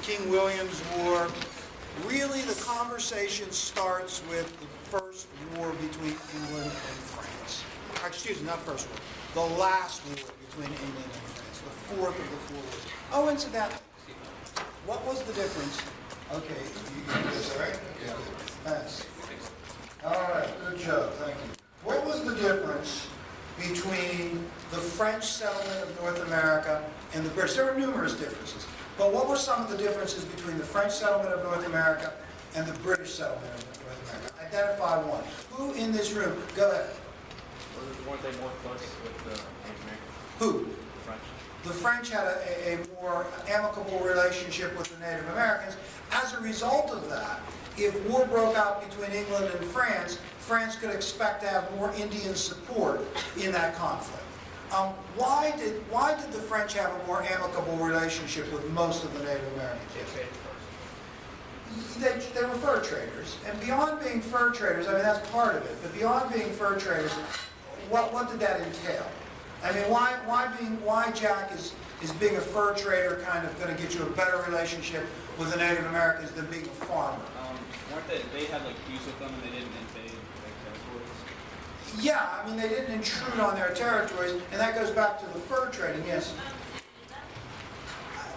King William's War. Really, the conversation starts with the first war between England and France. Excuse me, not first war. The last war between England and France, the fourth of the four wars. Oh, incidentally, what was the difference? Okay, you got this, all right? Yeah. Thanks. All right, good job, thank you. What was the difference between the French settlement of North America and the British? There were numerous differences. But what were some of the differences between the French settlement of North America and the British settlement of North America? Identify one. Who in this room? Go ahead. Weren't they more close with the Native Americans? Who? The French. The French had a more amicable relationship with the Native Americans. As a result of that, if war broke out between England and France, France could expect to have more Indian support in that conflict. Why did the French have a more amicable relationship with most of the Native Americans? They were fur traders, and beyond being fur traders, I mean that's part of it. But beyond being fur traders, what did that entail? I mean, why Jack is being a fur trader kind of going to get you a better relationship with the Native Americans than being a farmer? Weren't they had like peace with them and they didn't invade their territories? Yeah, I mean they didn't intrude on their territories, and that goes back to the fur trading. Yes.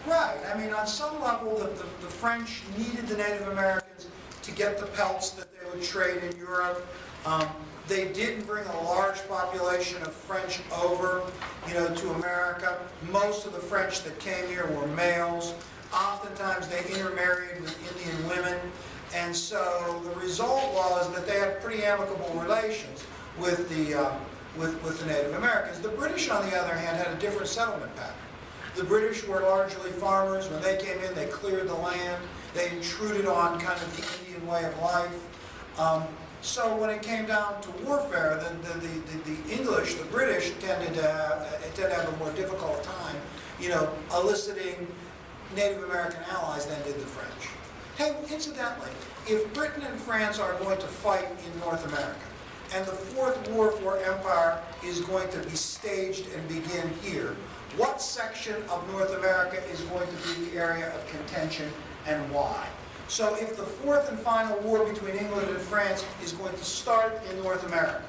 Right. I mean, on some level, the French needed the Native Americans to get the pelts that they would trade in Europe. They didn't bring a large population of French over, to America. Most of the French that came here were males. Oftentimes, they intermarried with Indian women, and so the result was that they had pretty amicable relations with the Native Americans. The British, on the other hand, had a different settlement pattern. The British were largely farmers. When they came in, they cleared the land. They intruded on kind of the Indian way of life. So when it came down to warfare, the English, the British, tended to have a more difficult time, eliciting Native American allies than did the French. Hey, incidentally, if Britain and France are going to fight in North America, and the Fourth War for Empire is going to be staged and begin here, what section of North America is going to be the area of contention and why? So if the fourth and final war between England and France is going to start in North America,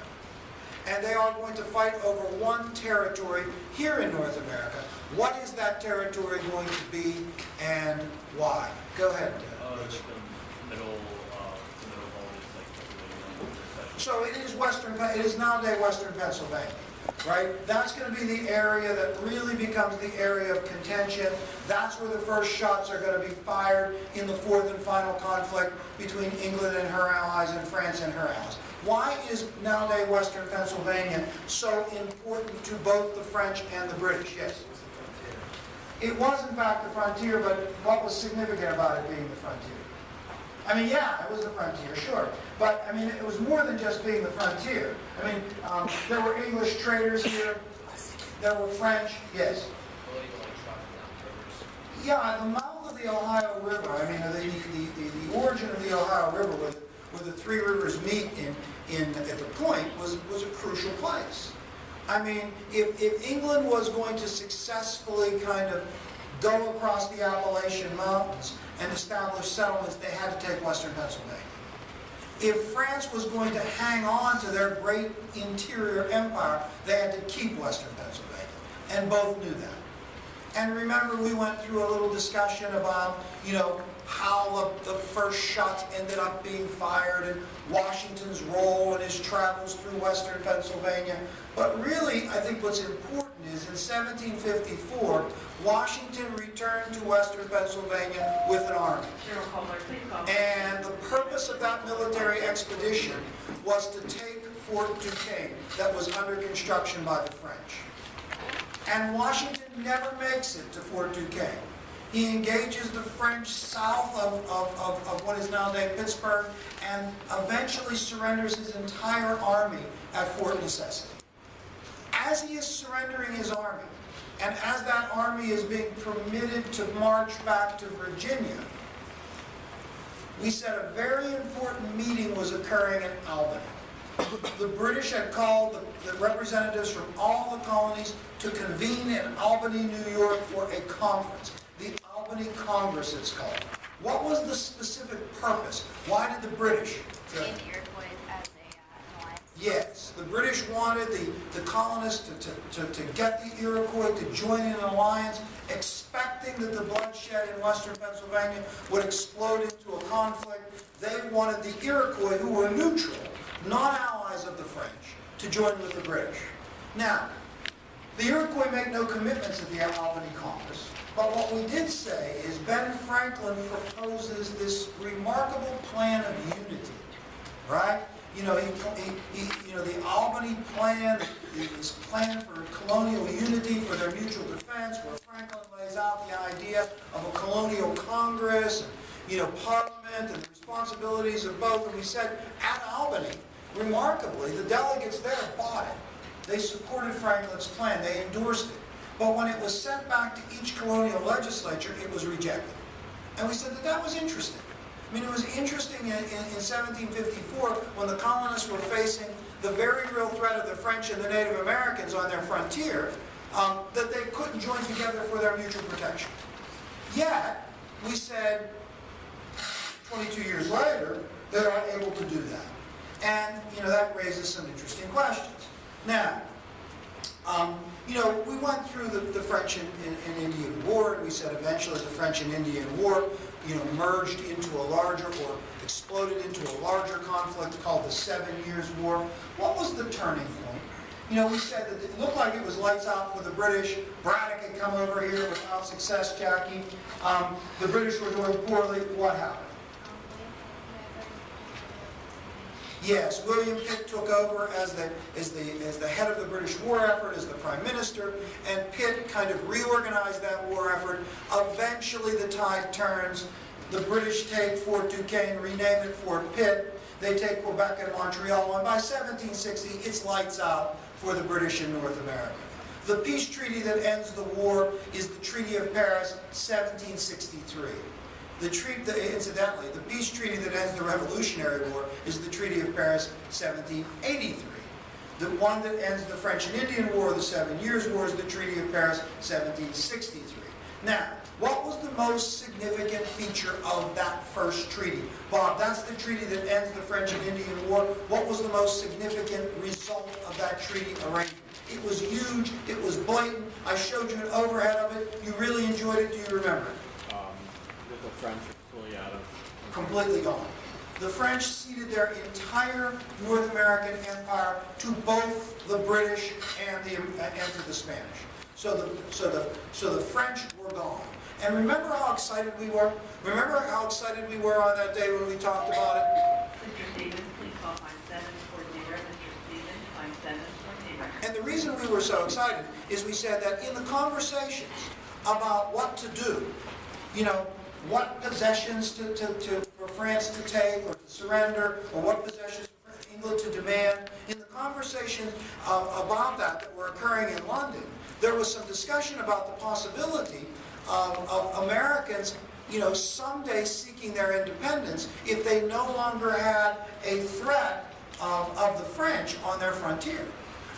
and they are going to fight over one territory here in North America, what is that territory going to be and why? Go ahead. The middle So it is nowadays Western Pennsylvania, right? That's going to be the area that really becomes the area of contention. That's where the first shots are going to be fired in the fourth and final conflict between England and her allies and France and her allies. Why is nowadays Western Pennsylvania so important to both the French and the British? Yes? It was in fact the frontier, but what was significant about it being the frontier? I mean, yeah, it was the frontier, sure. But, I mean, it was more than just being the frontier. I mean, there were English traders here. There were French, yes. Yeah, the mouth of the Ohio River, I mean, the origin of the Ohio River, where the three rivers meet at the point, was a crucial place. I mean, if England was going to successfully kind of go across the Appalachian Mountains and establish settlements, they had to take Western Pennsylvania. If France was going to hang on to their great interior empire, they had to keep Western Pennsylvania. And both knew that. And remember, we went through a little discussion about, how the first shots ended up being fired and Washington's role in his travels through Western Pennsylvania. But really, I think what's important is in 1754, Washington returned to Western Pennsylvania with an army. And the purpose of that military expedition was to take Fort Duquesne that was under construction by the French. And Washington never makes it to Fort Duquesne. He engages the French south of what is now named Pittsburgh and eventually surrenders his entire army at Fort Necessity. As he is surrendering his army, and as that army is being permitted to march back to Virginia, we said a very important meeting was occurring in Albany. The British had called the representatives from all the colonies to convene in Albany, New York for a conference. The Albany Albany Congress, it's called. What was the specific purpose? Why did the British? Name the Iroquois as an alliance. Yes, the British wanted the colonists to get the Iroquois to join in an alliance, expecting that the bloodshed in western Pennsylvania would explode into a conflict. They wanted the Iroquois, who were neutral, not allies of the French, to join with the British. Now, the Iroquois made no commitments at the Albany Congress, but what we did say is Ben Franklin proposes this remarkable plan of unity, right? You know, the Albany plan, this plan for colonial unity, for their mutual defense, where Franklin lays out the idea of a colonial Congress, and, you know, Parliament, and the responsibilities of both. And we said at Albany, remarkably, the delegates there bought it. They supported Franklin's plan. They endorsed it. But when it was sent back to each colonial legislature, it was rejected. And we said that was interesting. I mean, it was interesting in 1754, when the colonists were facing the very real threat of the French and the Native Americans on their frontier, that they couldn't join together for their mutual protection. Yet, we said, 22 years later, they are able to do that. And, you know, that raises some interesting questions. Now, you know, we went through the French and Indian War, and we said eventually the French and Indian War, you know, merged into a larger, or exploded into a larger conflict called the 7 Years' War. What was the turning point? You know, we said that it looked like it was lights out for the British. Braddock had come over here without success, Jackie. The British were doing poorly. What happened? Yes, William Pitt took over as the head of the British war effort, as the Prime Minister, and Pitt kind of reorganized that war effort. Eventually the tide turns. The British take Fort Duquesne, rename it Fort Pitt. They take Quebec and Montreal, and by 1760 it's lights out for the British in North America. The peace treaty that ends the war is the Treaty of Paris, 1763. Incidentally, the peace treaty that ends the Revolutionary War is the Treaty of Paris, 1783. The one that ends the French and Indian War, the 7 Years' War, is the Treaty of Paris, 1763. Now, what was the most significant feature of that first treaty? Bob, that's the treaty that ends the French and Indian War. What was the most significant result of that treaty arrangement? It was huge. It was blatant. I showed you an overhead of it. You really enjoyed it. Do you remember it? The French are fully out of... Completely gone. The French ceded their entire North American empire to both the British and to the Spanish. So the French were gone. And remember how excited we were? Remember how excited we were on that day when we talked about it? Mr. Stevens, please call line 740. Mr. Stevens, line 740. And the reason we were so excited is we said that in the conversations about what to do, you know, what possessions for France to take or to surrender, or what possessions for England to demand. In the conversations about that were occurring in London, there was some discussion about the possibility of Americans, you know, someday seeking their independence if they no longer had a threat of the French on their frontier.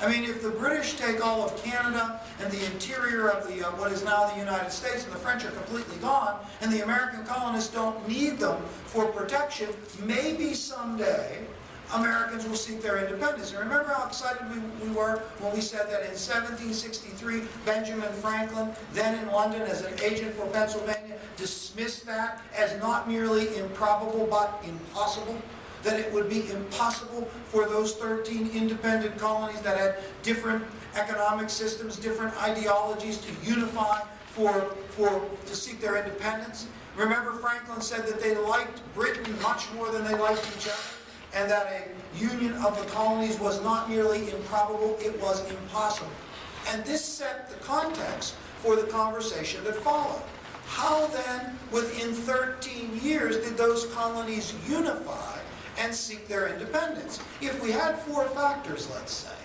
I mean, if the British take all of Canada and the interior of the what is now the United States, and the French are completely gone, and the American colonists don't need them for protection, maybe someday Americans will seek their independence. And remember how excited we were when we said that in 1763, Benjamin Franklin, then in London as an agent for Pennsylvania, dismissed that as not merely improbable but impossible? That it would be impossible for those 13 independent colonies that had different economic systems, different ideologies to unify to seek their independence. Remember, Franklin said that they liked Britain much more than they liked each other, and that a union of the colonies was not merely improbable, it was impossible. And this set the context for the conversation that followed. How then, within 13 years, did those colonies unify and seek their independence? If we had 4 factors, let's say,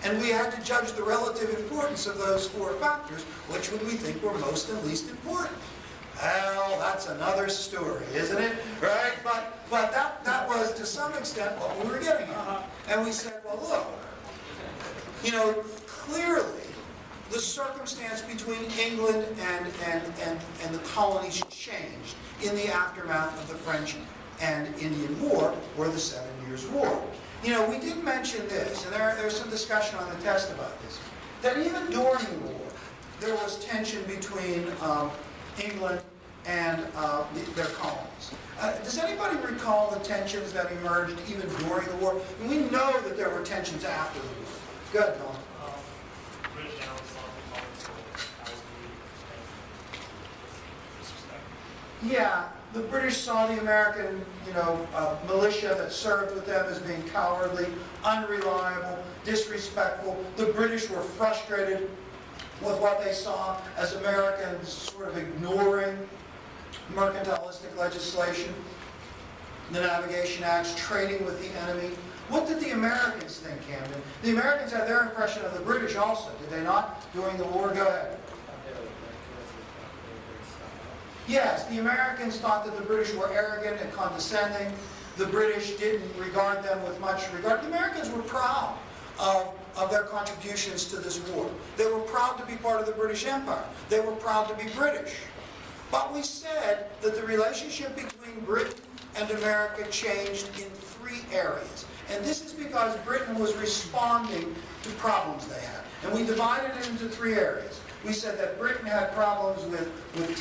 and we had to judge the relative importance of those 4 factors, which would we think were most and least important? Well, that's another story, isn't it? Right? But that was, to some extent, what we were getting at. And we said, well, look, you know, clearly, the circumstance between England and the colonies changed in the aftermath of the French and Indian War, or the 7 Years' War. You know, we did mention this, and there's some discussion on the test about this, that even during the war, there was tension between England and their colonies. Does anybody recall the tensions that emerged even during the war? And we know that there were tensions after the war. Go ahead, Nolan. British analysts thought the colonies were cowardly and disrespectful. Yeah, the British saw the American, militia that served with them as being cowardly, unreliable, disrespectful. The British were frustrated with what they saw as Americans sort of ignoring mercantilistic legislation, the Navigation Acts, trading with the enemy. What did the Americans think, Camden? The Americans had their impression of the British also, did they not, during the war? Go ahead. Yes, the Americans thought that the British were arrogant and condescending. The British didn't regard them with much regard. The Americans were proud of their contributions to this war. They were proud to be part of the British Empire. They were proud to be British. But we said that the relationship between Britain and America changed in 3 areas. And this is because Britain was responding to problems they had. And we divided it into 3 areas. We said that Britain had problems with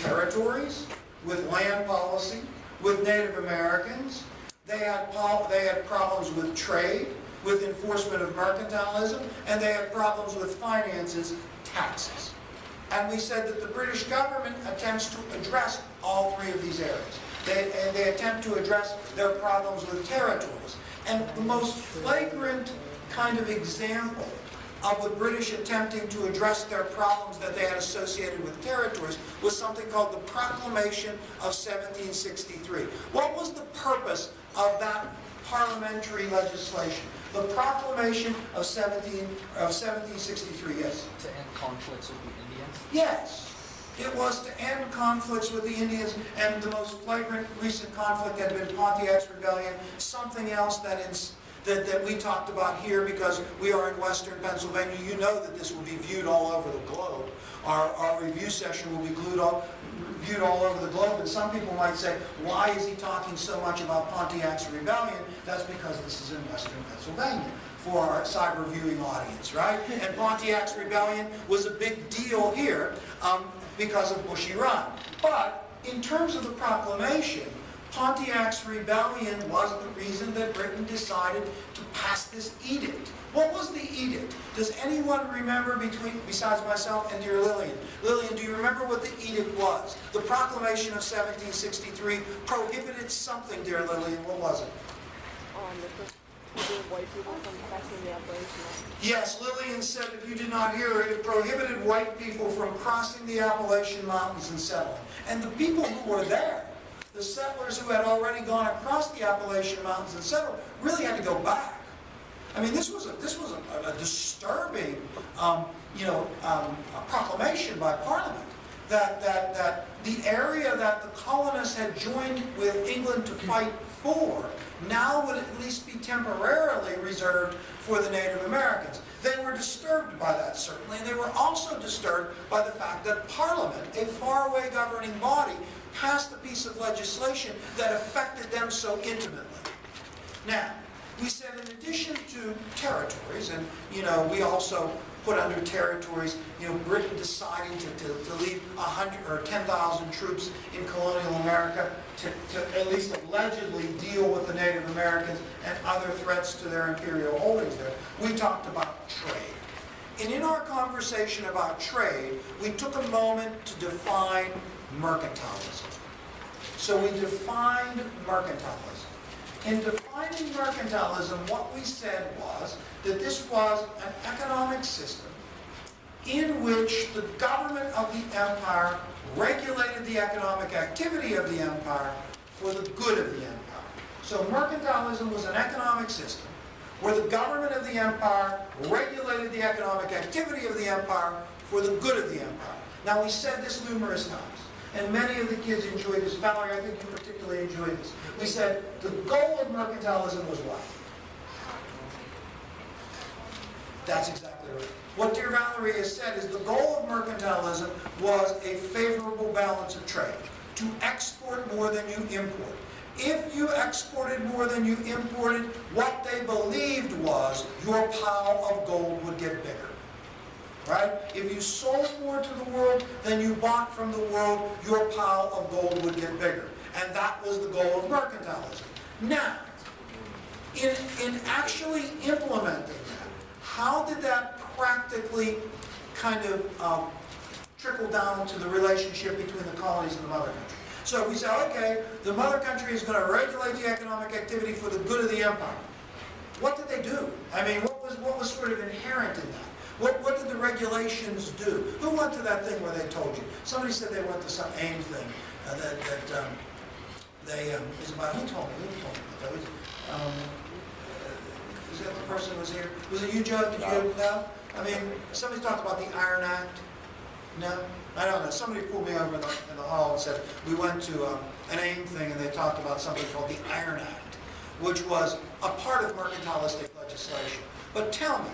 territories, with land policy, with Native Americans. They had problems with trade, with enforcement of mercantilism, and they had problems with finances, taxes. And we said that the British government attempts to address all 3 of these areas. They attempt to address their problems with territories. And the most flagrant kind of example of the British attempting to address their problems that they had associated with territories was something called the Proclamation of 1763. What was the purpose of that parliamentary legislation? The Proclamation of 1763, yes? To end conflicts with the Indians? Yes. It was to end conflicts with the Indians, and the most flagrant recent conflict had been Pontiac's Rebellion. Something else that we talked about here, because we are in Western Pennsylvania. You know that this will be viewed all over the globe. Our review session will be viewed all over the globe, and some people might say, why is he talking so much about Pontiac's Rebellion? That's because this is in Western Pennsylvania for our cyber viewing audience, right? And Pontiac's Rebellion was a big deal here because of Bushy Run. But in terms of the proclamation, Pontiac's Rebellion was the reason that Britain decided to pass this edict. What was the edict? Does anyone remember besides myself and dear Lillian? Lillian, do you remember what the edict was? The Proclamation of 1763 prohibited something, dear Lillian. What was it? White people from passing the Appalachian Mountains. Yes, Lillian said, if you did not hear it, it prohibited white people from crossing the Appalachian Mountains and settling. And the people who were there, the settlers who had already gone across the Appalachian Mountains and settled, really had to go back. I mean, this was a disturbing, proclamation by Parliament that the area that the colonists had joined with England to fight for now would at least be temporarily reserved for the Native Americans. They were disturbed by that, certainly, and they were also disturbed by the fact that Parliament, a faraway governing body, passed a piece of legislation that affected them so intimately. Now, we said in addition to territories, and we also put under territories, Britain deciding to leave 100 or 10,000 troops in colonial America to at least allegedly deal with the Native Americans and other threats to their imperial holdings there. We talked about trade. And in our conversation about trade, we took a moment to define mercantilism. So we defined mercantilism. In defining mercantilism, what we said was that this was an economic system in which the government of the empire regulated the economic activity of the empire for the good of the empire. So mercantilism was an economic system where the government of the empire regulated the economic activity of the empire for the good of the empire. Now, we said this numerous times, and many of the kids enjoyed this. Valerie, I think you particularly enjoyed this. We said the goal of mercantilism was what? That's exactly exactly right. What dear Valerie has said is the goal of mercantilism was a favorable balance of trade, to export more than you import. If you exported more than you imported, what they believed was your pile of gold would get bigger. Right? If you sold more to the world than you bought from the world, your pile of gold would get bigger. And that was the goal of mercantilism. Now, in actually implementing that, how did that practically kind of trickle down to the relationship between the colonies and the mother country? So if we say, okay, the mother country is going to regulate the economic activity for the good of the empire. What did they do? I mean, what was sort of inherent in that? What did the regulations do? Who went to that thing where they told you? Somebody said they went to some AIM thing is about, who told me about that? Was that the person who was here? Was it you, Joe? Did you know? I mean, somebody talked about the Iron Act. No? I don't know. Somebody pulled me over in the hall and said, we went to an AIM thing and they talked about something called the Iron Act, which was a part of mercantilistic legislation. But tell me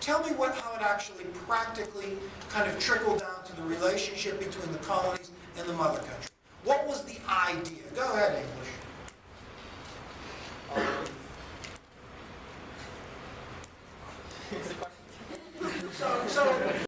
how it actually practically kind of trickled down to the relationship between the colonies and the mother country. What was the idea? Go ahead, English.